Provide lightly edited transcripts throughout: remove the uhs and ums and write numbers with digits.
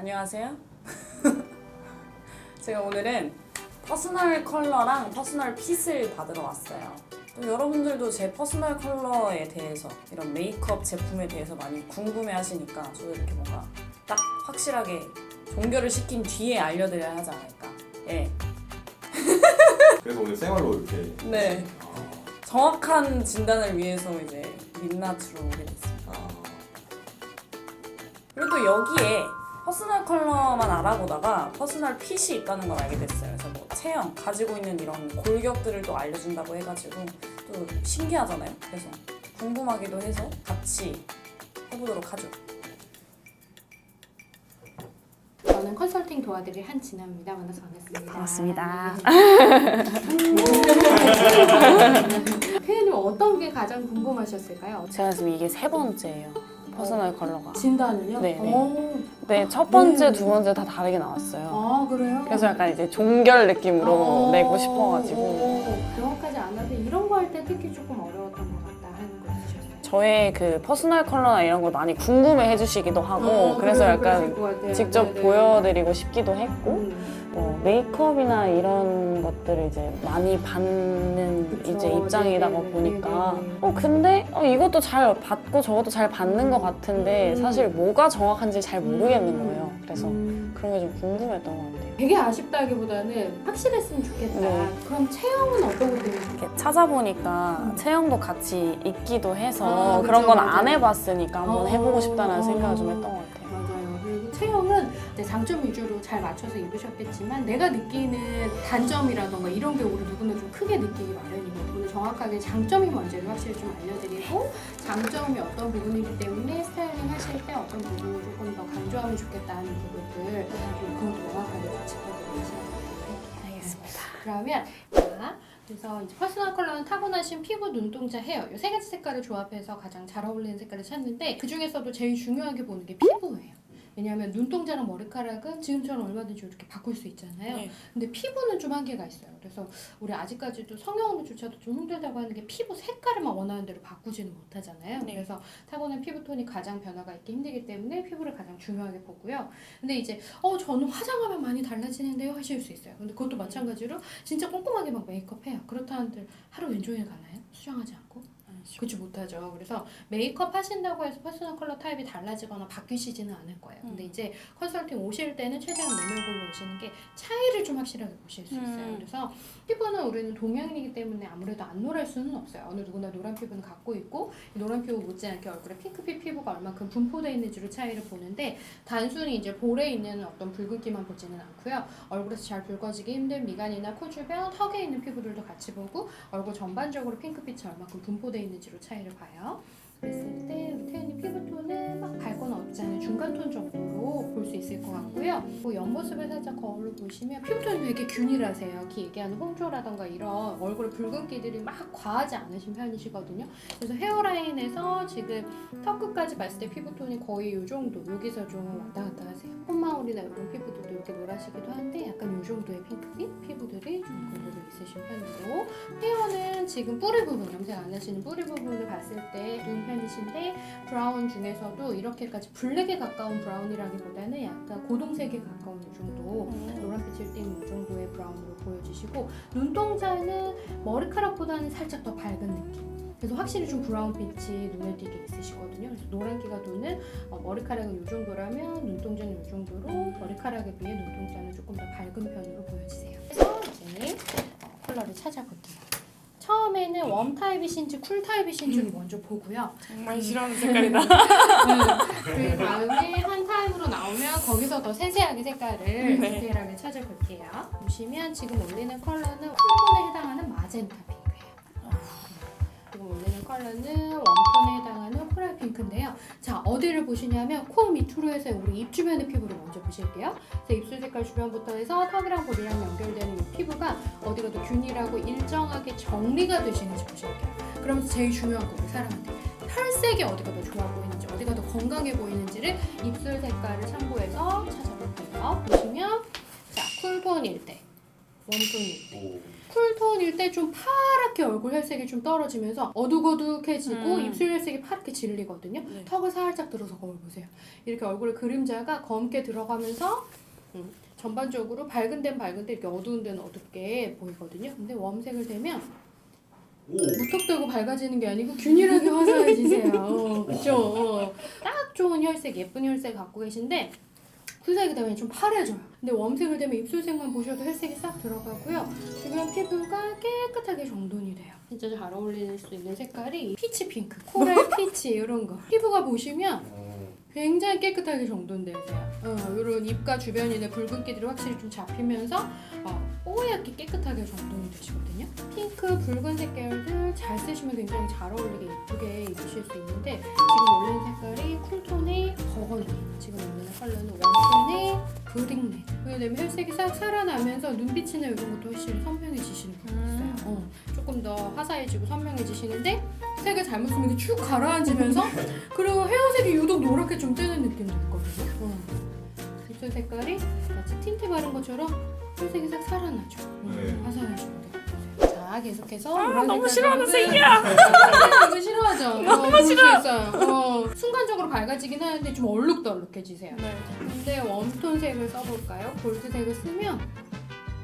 안녕하세요. 제가 오늘은 퍼스널 컬러랑 퍼스널 핏을 받으러 왔어요. 또 여러분들도 제 퍼스널 컬러에 대해서 이런 메이크업 제품에 대해서 많이 궁금해 하시니까 저도 이렇게 뭔가 딱 확실하게 종결을 시킨 뒤에 알려드려야 하지 않을까. 예. 그래서 오늘 생얼로 이렇게. 네. 정확한 진단을 위해서 이제 민낯으로 오게 됐습니다. 그리고 또 여기에 퍼스널 컬러만 알아보다가 퍼스널 핏이 있다는 걸 알게 됐어요. 그래서 뭐 체형, 가지고 있는 이런 골격들을 또 알려준다고 해가지고 또 신기하잖아요. 그래서 궁금하기도 해서 같이 해보도록 하죠. 저는 컨설팅 도와드릴 한진아입니다. 만나서 반갑습니다. 반갑습니다. 혜연님 어떤 게 가장 궁금하셨을까요? 제가 지금 이게 세 번째예요. 퍼스널 컬러가. 진단을요? 네, 네. 오. 네, 첫 번째, 네. 두 번째 다 다르게 나왔어요. 아 그래요? 그래서 약간 이제 종결 느낌으로 내고 싶어가지고. 명확하지 않아도 이런 거 할 때 특히 조금 어려웠던 것 같다 하는 거 있으셨어요? 저의 그 퍼스널 컬러나 이런 걸 많이 궁금해 해주시기도 하고 그래서 약간 직접 보여드리고 싶기도 했고 뭐 메이크업이나 이런 것들을 이제 많이 받는 그쵸. 이제 입장이다 네네네. 보니까 네네. 근데 이것도 잘 받고 저것도 잘 받는 것 같은데 사실 뭐가 정확한지 잘 모르겠는 거예요. 그래서 그런 게 좀 궁금했던 것 같아요. 되게 아쉽다기보다는 확실했으면 좋겠다. 네. 그럼 체형은 어떤 것 때문에 좋겠다? 이렇게 찾아보니까 체형도 같이 있기도 해서 아, 그쵸, 그런 건 안 맞아요. 해봤으니까 한번 해보고 싶다는 생각을 좀 어. 했던 것 같아요. 맞아요. 그리고 체형은 이제 장점 위주로 잘 맞춰서 입으셨겠지만 내가 느끼는 단점이라던가 이런 게 우리 누구나 좀 크게 느끼기 마련이거든요. 오늘 정확하게 장점이 뭔지를 확실히 좀 알려드리고 장점이 어떤 부분이기 때문에 스타일링 하실 때 어떤 부분을 조금 더 강조하면 좋겠다는 부분들 좀 명확하게 좀 짚어드리시면 알겠습니다. 그러면 자, 그래서 이제 퍼스널 컬러는 타고나신 피부, 눈동자, 헤어 이 세 가지 색깔을 조합해서 가장 잘 어울리는 색깔을 찾는데 그 중에서도 제일 중요하게 보는 게 피부예요. 왜냐하면 눈동자랑 머리카락은 지금처럼 얼마든지 이렇게 바꿀 수 있잖아요. 네. 근데 피부는 좀 한계가 있어요. 그래서 우리 아직까지도 성형으로조차도 좀 힘들다고 하는 게 피부 색깔을만 원하는 대로 바꾸지는 못하잖아요. 네. 그래서 타고난 피부톤이 가장 변화가 있기 힘들기 때문에 피부를 가장 중요하게 보고요. 근데 이제 저는 화장하면 많이 달라지는데요 하실 수 있어요. 근데 그것도 마찬가지로 진짜 꼼꼼하게 막 메이크업해요. 그렇다는들 하루 왼종일 가나요? 수정하지 않고? 그렇지 못하죠. 그래서 메이크업 하신다고 해서 퍼스널 컬러 타입이 달라지거나 바뀌시지는 않을 거예요. 근데 이제 컨설팅 오실 때는 최대한 내 얼굴로 오시는 게 차이를 좀 확실하게 보실 수 있어요. 그래서 피부는 우리는 동양인이기 때문에 아무래도 안 노랄 수는 없어요. 어느 누구나 노란 피부는 갖고 있고 이 노란 피부 못지않게 얼굴에 핑크빛 피부가 얼마큼 분포되어 있는지로 차이를 보는데 단순히 이제 볼에 있는 어떤 붉은기만 보지는 않고요. 얼굴에서 잘 붉어지기 힘든 미간이나 코 주변, 턱에 있는 피부들도 같이 보고 얼굴 전반적으로 핑크빛이 얼마큼 분포되어 있는지로 차이를 봐요. 그랬을 때 우리 태연이 피부톤은 막 밝거나 어둡지 않은 중간톤 정도로 볼 수 있을 것 같고요. 그 옆모습을 살짝 거울로 보시면 피부톤이 되게 균일하세요. 이렇게 얘기하는 홍조라던가 이런 얼굴 붉은기들이 막 과하지 않으신 편이시거든요. 그래서 헤어라인에서 지금 턱 끝까지 봤을 때 피부톤이 거의 이 정도, 여기서 좀 왔다 갔다 하세요. 콧망울이나 이런 피부들도 이렇게 노라시기도 한데 약간 이 정도의 핑크빛 피부들이 좀 그대로 있으신 편이고 헤어는 지금 뿌리 부분, 염색 안 하시는 뿌리 부분을 봤을 때 눈 편이신데 브라운 중에서도 이렇게까지 블랙에 가까운 브라운이라기보다는 약간 고동색에 가까운 이 정도 노란빛을 띠는 이 정도의 브라운으로 보여지시고 눈동자는 머리카락보다는 살짝 더 밝은 느낌. 그래서 확실히 좀 브라운빛이 눈에 띄게 있으시거든요. 그래서 노란기가 도는 머리카락은 이 정도라면 눈동자는 이 정도로 머리카락에 비해 눈동자는 조금 더 밝은 편으로 보여지세요. 그래서 이제 컬러를 찾아볼게요. 처음에는 웜 타입이신지 쿨 타입이신지를 먼저 보고요. 정말 싫어하는 색깔이다. 그 다음에 한 타입으로 나오면 거기서 더 세세하게 색깔을 디테일하게 찾아볼게요. 보시면 지금 올리는 컬러는 쿨톤에 해당하는 마젠타 핑크예요. 지금 올리는 컬러는 웜톤에 해당하는 코랄 핑크인데요. 자, 어디를 보시냐면 코 밑으로 해서 우리 입 주변의 피부를 먼저 보실게요. 그래서 입술 색깔 주변부터 해서 턱이랑 볼이랑 연결되는 이 피부가 어디가 더 균일하고 일정하게 정리가 되시는지 보실게요. 그러면서 제일 중요한 거 우리 사람한테 혈색이 어디가 더 좋아 보이는지 어디가 더 건강해 보이는지를 입술 색깔을 참고해서 찾아볼게요. 보시면 자, 쿨톤일 때, 웜톤일 때 쿨톤일 때 좀 파랗게 얼굴 혈색이 좀 떨어지면서 어둑어둑해지고 입술 혈색이 파랗게 질리거든요. 네. 턱을 살짝 들어서 거울 보세요. 이렇게 얼굴에 그림자가 검게 들어가면서 전반적으로 밝은 데는 밝은데 이렇게 어두운 데는 어둡게 보이거든요. 근데 웜색을 대면 오. 무턱대고 밝아지는 게 아니고 균일하게 화사해지세요. 그쵸? 딱 좋은 혈색, 예쁜 혈색 갖고 계신데 쿨색이 되면 좀 파래져요. 근데 웜색을 되면 입술색만 보셔도 혈색이 싹 들어가고요. 주변 피부가 깨끗하게 정돈이 돼요. 진짜 잘 어울릴 수 있는 색깔이 피치 핑크, 코랄 피치 이런 거. 피부가 보시면 굉장히 깨끗하게 정돈되세요. 이런 입가 주변에 있는 붉은기들이 확실히 좀 잡히면서 뽀얗게 깨끗하게 정돈이 되시거든요. 핑크, 붉은 계열들 잘 쓰시면 굉장히 잘 어울리게 예쁘게 입으실 수 있는데 지금 올린 색깔이 쿨톤의 버건디, 지금 올리는 컬러는 웜톤의 브릭 레드. 그리고 되면 혈색이 싹 살아나면서 눈빛이나 이런 것도 훨씬 선명해지시는 분이 있어요. 조금 더 화사해지고 선명해지시는데 색을 잘못 쓰면 이게 쭉 가라앉으면서 그리고 헤어색이 유독 노랗게 좀 뜨는 느낌도 있거든요. 입술 색깔이 마치 틴트 바른 것처럼 혈색이 싹 살아나죠. 네. 화사해지고. 자, 계속해서 너무 싫어하는 색이야. 이거 싫어하죠? 너무 싫어요. 순간적으로 밝아지긴 하는데 좀 얼룩덜룩해지세요. 네. 근데 웜톤 색을 써볼까요? 골드색을 쓰면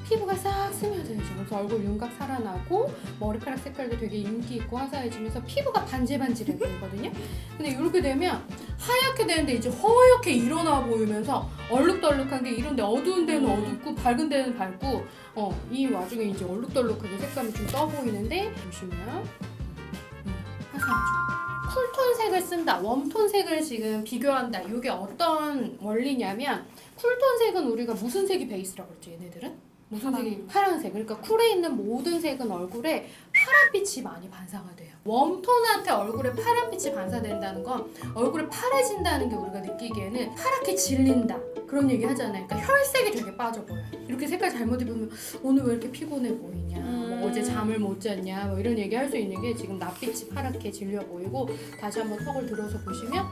피부가 싹 스며들죠. 그래서 얼굴 윤곽 살아나고 머리카락 색깔도 되게 인기 있고 화사해지면서 피부가 반질반질해 보이거든요. 근데 이렇게 되면 하얗게 되는데 이제 허옇게 일어나 보이면서 얼룩덜룩한 게 이런데 어두운 데는 어둡고 밝은 데는 밝고 이 와중에 이제 얼룩덜룩하게 색감이 좀 떠 보이는데 보시면 화사하죠. 쿨톤 색을 쓴다, 웜톤 색을 지금 비교한다. 이게 어떤 원리냐면 쿨톤 색은 우리가 무슨 색이 베이스라고 그랬죠, 얘네들은? 무슨 색이? 파란색. 그러니까 쿨에 있는 모든 색은 얼굴에 파란빛이 많이 반사가 돼요. 웜톤한테 얼굴에 파란빛이 반사된다는 건 얼굴에 파래진다는 게 우리가 느끼기에는 파랗게 질린다. 그런 얘기 하잖아요. 그러니까 혈색이 되게 빠져 보여요. 이렇게 색깔 잘못 입으면 오늘 왜 이렇게 피곤해 보이냐, 뭐 어제 잠을 못 잤냐, 뭐 이런 얘기 할 수 있는 게 지금 낯빛이 파랗게 질려 보이고 다시 한번 턱을 들어서 보시면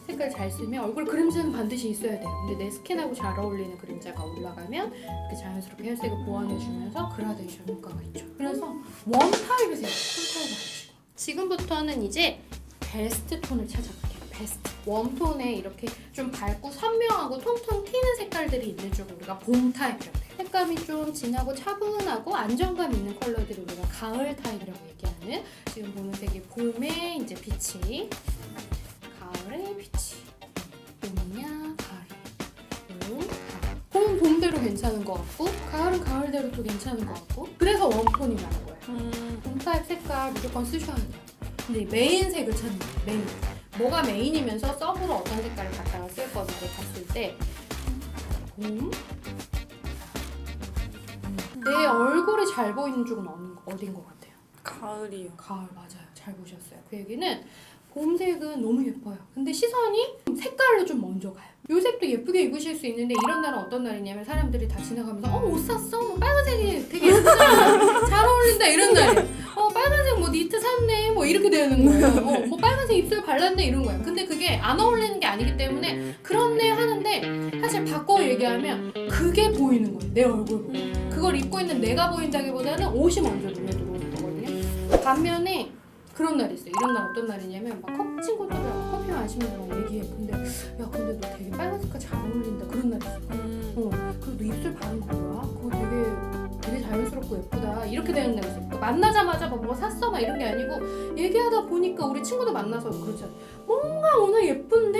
색깔 잘 쓰면 얼굴 그림자는 반드시 있어야 돼요. 근데 내 스킨하고 잘 어울리는 그림자가 올라가면 이렇게 자연스럽게 혈색을 보완해주면서 그라데이션 효과가 있죠. 그래서 웜 타입이세요. 쿨 타입 아니시고. 지금부터는 이제 베스트 톤을 찾아볼게요. 베스트. 웜톤에 이렇게 좀 밝고 선명하고 통통 튀는 색깔들이 있는 쪽을 우리가 봄 타입이라고 해요. 색감이 좀 진하고 차분하고 안정감 있는 컬러들을 우리가 가을 타입이라고 얘기하는, 지금 보는 색이 봄의 이제 빛이, 가을의 빛이. 봄이냐 가을이냐. 봄은 봄대로 괜찮은 것 같고 가을은 가을대로 또 괜찮은 것 같고, 그래서 웜톤이라는 거예요. 봄 타입 색깔 무조건 쓰셔야 돼요. 근데 메인 색을 찾는 거예요. 메인. 뭐가 메인이면서 서브로 어떤 색깔을 갖다가 쓸 거냐를 봤을 때 봄? 내 얼굴이 잘 보이는 쪽은 어딘 것 같아요? 가을이요. 가을. 맞아요. 잘 보셨어요. 그 얘기는 봄색은 너무 예뻐요. 근데 시선이 색깔로 좀 먼저 가요. 요 색도 예쁘게 입으실 수 있는데 이런 날은 어떤 날이냐면 사람들이 다 지나가면서 옷 샀어? 뭐 빨간색이 되게 예쁘잖아. 잘 어울린다 이런 날이에요. 빨간색 뭐 니트 샀네 뭐 이렇게 되는 거예요. 뭐 빨간색 입술 발랐네 이런 거예요. 근데 그게 안 어울리는 게 아니기 때문에 그렇네 하는데 사실 바꿔 얘기하면 그게 보이는 거예요. 내 얼굴 보고. 그걸 입고 있는 내가 보인다기보다는 옷이 먼저 눈에 들어오는 거거든요. 반면에 그런 날이 있어요. 이런 날 어떤 날이냐면 막 친구들이랑 커피 마시면서 얘기해. 근데 야 근데 너 되게 빨간 색깔 잘 어울린다. 그런 날이 있어요. 그리고 너 입술 바른 거 뭐야? 그거 되게 자연스럽고 예쁘다. 이렇게 되는 날이 있어요. 그러니까 만나자마자 뭐 샀어? 막 이런 게 아니고 얘기하다 보니까 우리 친구들 만나서 그렇잖아요. 뭔가 오늘 예쁜데?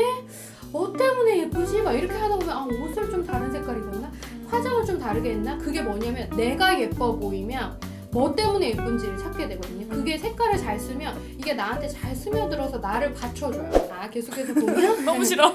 뭐 때문에 예쁘지? 막 이렇게 하다 보면 옷을 좀 다른 색깔 입었나? 화장을 좀 다르게 했나? 그게 뭐냐면 내가 예뻐 보이면 뭐 때문에 예쁜지를 찾게 되거든요. 그게 색깔을 잘 쓰면 이게 나한테 잘 스며들어서 나를 받쳐줘요. 계속해서 보면 너무 싫어.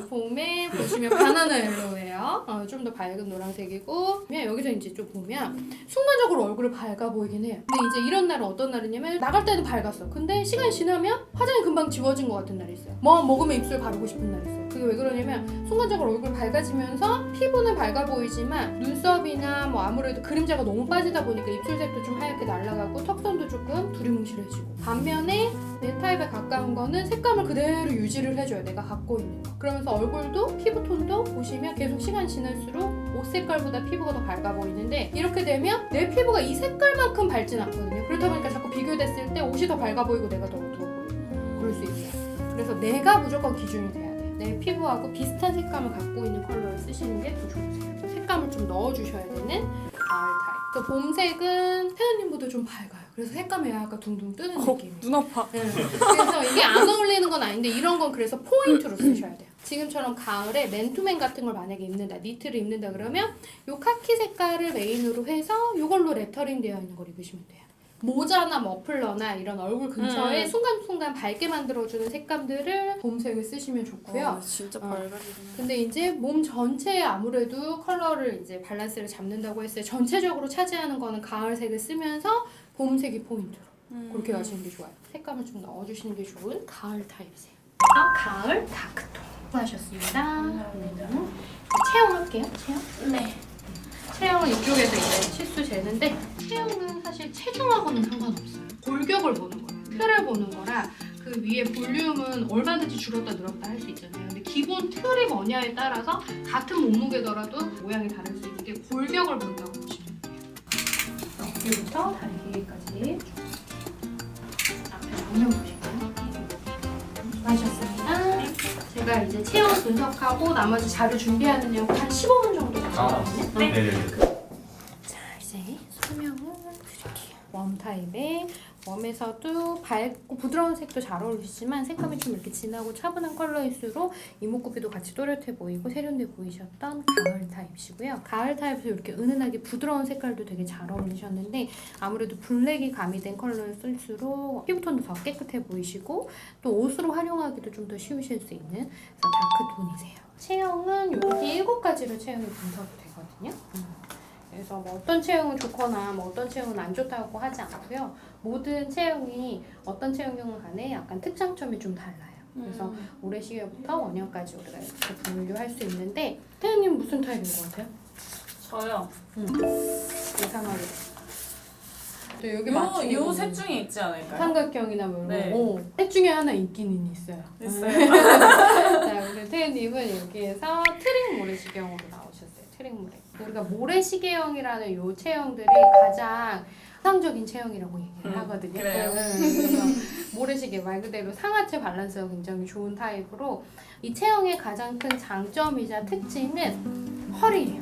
봄에 보시면 바나나 옐로우예요. 좀 더 밝은 노란색이고 그냥 여기서 이제 좀 보면 순간적으로 얼굴이 밝아 보이긴 해요. 근데 이제 이런 날은 어떤 날이냐면 나갈 때는 밝았어. 근데 시간이 지나면 화장이 금방 지워진 것 같은 날이 있어요. 뭐 먹으면 입술 바르고 싶은 날이 있어요. 그게 이게 왜 그러냐면 순간적으로 얼굴 밝아지면서 피부는 밝아 보이지만 눈썹이나 뭐 아무래도 그림자가 너무 빠지다 보니까 입술색도 좀 하얗게 날아가고 턱선도 조금 두리뭉실해지고, 반면에 내 타입에 가까운 거는 색감을 그대로 유지를 해줘요. 내가 갖고 있는 거. 그러면서 얼굴도 피부톤도 보시면 계속 시간이 지날수록 옷 색깔보다 피부가 더 밝아 보이는데, 이렇게 되면 내 피부가 이 색깔만큼 밝진 않거든요. 그렇다 보니까 자꾸 비교됐을 때 옷이 더 밝아 보이고 내가 더 어두워 보이고 그럴 수 있어요. 그래서 내가 무조건 기준이 돼야 돼요. 내 피부하고 비슷한 색감을 갖고 있는 컬러를 쓰시는 게 더 좋으세요. 색감을 좀 넣어주셔야 되는 가을 타입. 또 봄색은 태연님보다 좀 밝아요. 그래서 색감이 약간 둥둥 뜨는 느낌이에요. 눈 아파. 네. 그래서 이게 안 어울리는 건 아닌데 이런 건 그래서 포인트로 쓰셔야 돼요. 지금처럼 가을에 맨투맨 같은 걸 만약에 입는다, 니트를 입는다 그러면 요 카키 색깔을 메인으로 해서 이걸로 레터링 되어 있는 걸 입으시면 돼요. 모자나 머플러나 이런 얼굴 근처에 순간순간 밝게 만들어주는 색감들을 봄색을 쓰시면 좋고요. 진짜 밝아지네. 근데 이제 몸 전체에 아무래도 컬러를 이제 밸런스를 잡는다고 했어요. 전체적으로 차지하는 거는 가을색을 쓰면서 봄색이 포인트로 그렇게 가시는 게 좋아요. 색감을 좀 넣어주시는 게 좋은 가을 타입이세요. 가을 다크톤 하셨습니다. 체형할게요. 체형. 네. 체형은 이쪽에서 이제 치수 재는데, 체형은 사실 체중하고는 상관없어요. 골격을 보는 거예요. 틀을 보는 거라 그 위에 볼륨은 얼마든지 줄었다 늘었다 할 수 있잖아요. 근데 기본 틀이 뭐냐에 따라서 같은 몸무게더라도 모양이 다를 수 있는 게 골격을 본다고 보시면 돼요. 여기부터 다리 길이까지 앞에 정면 보시고요. 수고하셨습니다. 제가 이제 체형 분석하고 나머지 자료 준비하는 영 한 15분 정도 걸리거든요. 네네네. 자, 이제 설명을 드릴게요. 웜 타입의, 웜에서도 밝고 부드러운 색도 잘 어울리시지만 색감이 좀 이렇게 진하고 차분한 컬러일수록 이목구비도 같이 또렷해 보이고 세련돼 보이셨던 가을 타입이시고요. 가을 타입에서 이렇게 은은하게 부드러운 색깔도 되게 잘 어울리셨는데, 아무래도 블랙이 가미된 컬러를 쓸수록 피부톤도 더 깨끗해 보이시고 또 옷으로 활용하기도 좀 더 쉬우실 수 있는 그래서 다크톤이세요. 체형은 이렇게 7가지로 체형이 분석이 되거든요. 그래서 뭐 어떤 체형은 좋거나 뭐 어떤 체형은 안 좋다고 하지 않고요. 모든 체형이 어떤 체형이건 간에 약간 특장점이 좀 달라요. 그래서 모래시계부터 원형까지 우리가 이렇게 분류할 수 있는데, 태연님 무슨 타입인 것 같아요? 저요. 예상하게. 또 여기 맞추기. 요셋 중에 있지 않을까요? 삼각형이나 뭐 이런 네. 거. 셋 중에 하나 있기는 있어요. 있어요. 자, 우리 태연님은 여기에서 트릭 모래시계형으로 나오셨어요. 트릭 모래. 우리가 모래시계형이라는 요 체형들이 가장 이상적인 체형이라고 얘기를 하거든요. 그래요? 그래서 모래시계 말 그대로 상하체 밸런스가 굉장히 좋은 타입으로, 이 체형의 가장 큰 장점이자 특징은 허리예요.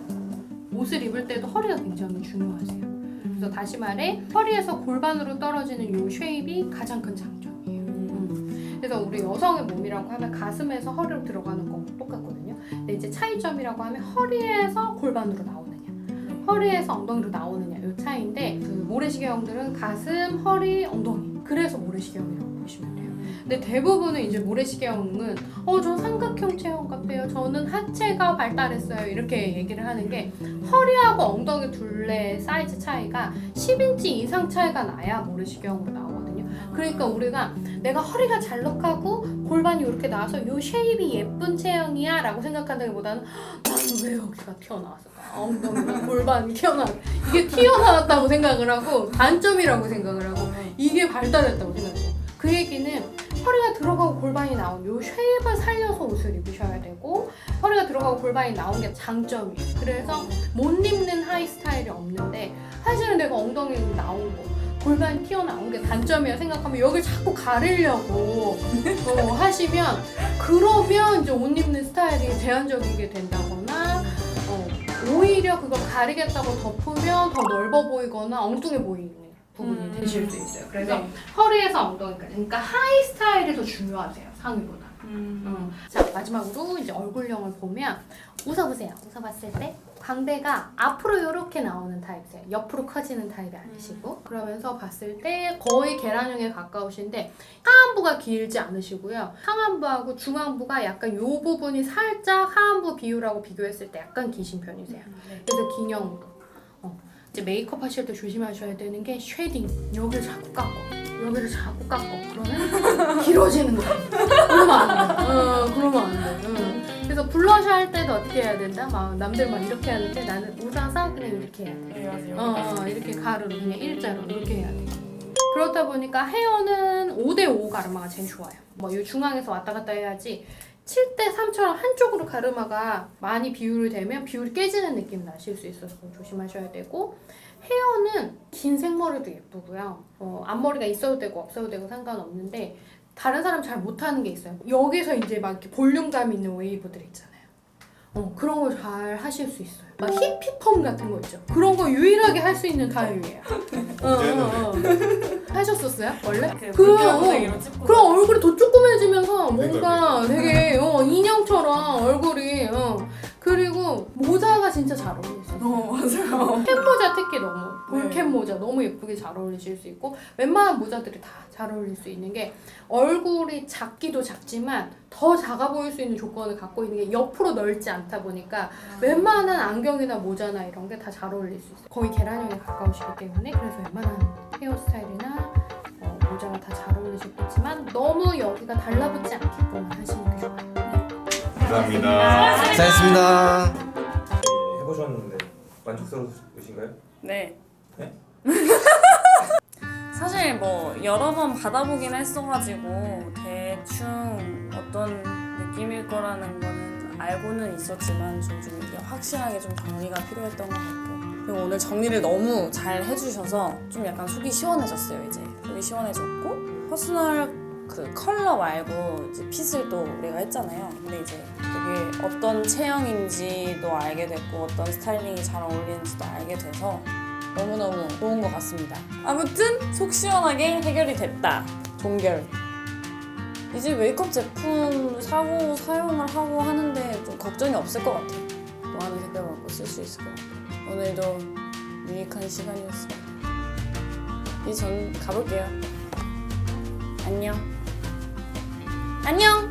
옷을 입을 때도 허리가 굉장히 중요하세요. 그래서 다시 말해 허리에서 골반으로 떨어지는 요 쉐입이 가장 큰 장점이에요. 그래서 우리 여성의 몸이라고 하면 가슴에서 허리로 들어가는 거랑 똑같거든요. 근데 이제 차이점이라고 하면 허리에서 골반으로 나오느냐, 허리에서 엉덩이로 나오느냐 요 차이인데, 그 모래시계형들은 가슴, 허리, 엉덩이, 그래서 모래시계형이라고 보시면 돼요. 근데 대부분은 이제 모래시계형은 저 삼각형 체형 같아요, 저는 하체가 발달했어요, 이렇게 얘기를 하는 게, 허리하고 엉덩이 둘의 사이즈 차이가 10인치 이상 차이가 나야 모래시계형으로 나오거든요. 그러니까 우리가 내가 허리가 잘록하고 골반이 이렇게 나와서 요 쉐입이 예쁜 체형이야 라고 생각한다기보다는 나는 왜 여기가 튀어나왔을까, 엉덩이가 골반이 튀어나왔, 이게 튀어나왔다고 생각을 하고 단점이라고 생각을 하고 이게 발달했다고 생각해요. 그 얘기는 허리가 들어가고 골반이 나온 요 쉐입을 살려서 옷을 입으셔야 되고, 허리가 들어가고 골반이 나온 게 장점이에요. 그래서 못 입는 하이 스타일이 없는데, 사실은 내가 엉덩이 나온 거, 골반이 튀어나온 게 단점이라 생각하면 여길 자꾸 가리려고 하시면, 그러면 이제 옷 입는 스타일이 제한적이게 된다거나, 오히려 그걸 가리겠다고 덮으면 더 넓어 보이거나 엉뚱해 보이는 부분이 되실 수 있어요. 그래서 네. 허리에서 엉덩이까지, 그러니까 하이 스타일이 더 중요하세요, 상의보다. 자, 마지막으로 이제 얼굴형을 보면 웃어보세요. 웃어봤을 때 광대가 앞으로 이렇게 나오는 타입이세요. 옆으로 커지는 타입이 아니시고, 그러면서 봤을 때 거의 계란형에 가까우신데 하안부가 길지 않으시고요. 상안부하고 중안부가 약간 요 부분이 살짝 하안부 비율하고 비교했을 때 약간 기신 편이세요. 그래서 긴형도. 이제 메이크업 하실 때 조심하셔야 되는 게 쉐딩. 여기를 자꾸 깎고 여기를 자꾸 깎고 그러면 길어지는 거예요. 그러면 안 돼. 그러면 안 돼. 그래서 블러셔 할 때도 어떻게 해야 된다? 막 남들 막 이렇게 하는데 나는 웃어서 그냥 이렇게 해야 돼. 네, 맞아요. 이렇게 가르로 그냥 일자로 이렇게 해야 돼. 그렇다 보니까 헤어는 5대5 가르마가 제일 좋아요. 뭐 이 중앙에서 왔다 갔다 해야지 7대3처럼 한쪽으로 가르마가 많이 비율이 되면 비율이 깨지는 느낌 나실 수 있어서 조심하셔야 되고, 헤어는 긴 생머리도 예쁘고요. 앞머리가 있어도 되고 없어도 되고 상관없는데 다른 사람 잘 못하는 게 있어요. 여기서 이제 막 이렇게 볼륨감 있는 웨이브들 있잖아요. 그런 걸 잘 하실 수 있어요. 막 히피펌 같은 거 있죠. 그런 거 유일하게 할 수 있는 타입이에요. 하셨었어요? 원래? 그럼 얼굴이 더 조그매지면서 뭔가 되게 인형처럼 얼굴이 그리고 모자가 진짜 잘 어울리세요. 맞아요. 캡 모자 특히 너무 네. 볼캡 모자 너무 예쁘게 잘 어울리실 수 있고, 웬만한 모자들이 다 잘 어울릴 수 있는 게 얼굴이 작기도 작지만 더 작아 보일 수 있는 조건을 갖고 있는 게 옆으로 넓지 않다 보니까 웬만한 안경이나 모자나 이런 게 다 잘 어울릴 수 있어요. 거의 계란형에 가까우시기 때문에 그래서 웬만한 헤어스타일이나 모자가 다 잘 어울리시겠지만 너무 여기가 달라붙지 않게끔 하시는 게 좋아요. 감사합니다. 고생했습니다. 해보셨는데 만족스러우신가요? 네. 네? 사실 뭐 여러 번 받아보긴 했어가지고 대충 어떤 느낌일 거라는 거는 알고는 있었지만 좀 이게 확실하게 좀 정리가 필요했던 것 같고, 그리고 오늘 정리를 너무 잘 해주셔서 좀 약간 속이 시원해졌어요. 이제 속이 시원해졌고, 퍼스널 그 컬러 말고 이제 핏을 또 우리가 했잖아요. 근데 이제 되게 어떤 체형인지도 알게 됐고 어떤 스타일링이 잘 어울리는지도 알게 돼서 너무너무 좋은 것 같습니다. 아무튼 속 시원하게 해결이 됐다. 동결. 이제 메이크업 제품 사고 사용을 하고 하는데 좀 걱정이 없을 것 같아요. 많은 색깔 갖고 쓸 수 있을 것 같아요. 오늘도 유익한 시간이었어요. 이제 전 가볼게요. 안녕. 안녕.